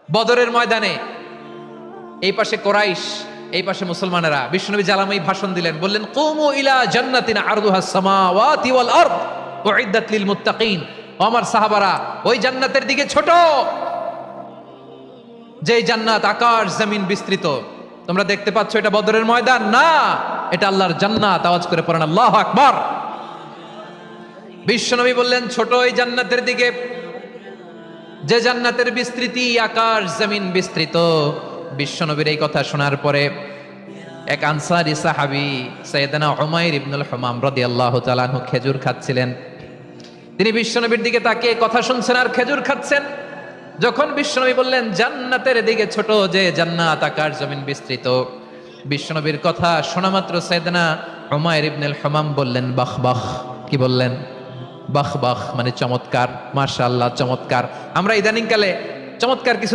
বদরের ময়দানে এই পাশে কোরাইশ, এই পাশে মুসলমানেরা। বিশ্বনবী জ্বালাময়ী ভাষণ দিলেন, বললেন কুমু ইলা জান্নাতিন আরদুহাস সামাওয়াতি ওয়াল আরদ উইদ্দাত লিল মুত্তাকিন। আমার সাহাবারা, ওই জান্নাতের দিকে ছোট, যে জান্নাত আকাশ জমিন বিস্তৃত। তোমরা দেখতে পাচ্ছ এটা বদরের ময়দান না, এটা আল্লাহর জান্নাত। আওয়াজ করে পড়েন আল্লাহু আকবার। বিশ্বনবী বললেন ছোট ওই জান্নাতের দিকে, যে জান্নাতের বিস্তৃতি আকাশ জমিন বিস্তৃত। বিশ্বনবীর এই কথা শোনার পরে এক আনসারী সাহাবী সাইয়েদনা উমাইর ইবনুল হুমাম রাদিয়াল্লাহু তাআলা আনহু খেজুর খাচ্ছিলেন। তিনি বিশ্বনবীর দিকে তাকিয়ে কথা শুনছেন আর খেজুর খাচ্ছেন। যখন বিশ্বনবী বললেন জান্নাতের দিকে ছোট, যে জান্নাত আকাশ জমিন বিস্তৃত, বিশ্বনবীর কথা শোনা মাত্র সাইয়েদনা উমাইর ইবনুল হুমাম বললেন বাহ বাহ। কি বললেন? বাহ বাহ, মানে চমৎকার, মাশাআল্লাহ চমৎকার। আমরা ইদানিং কালে চমৎকার কিছু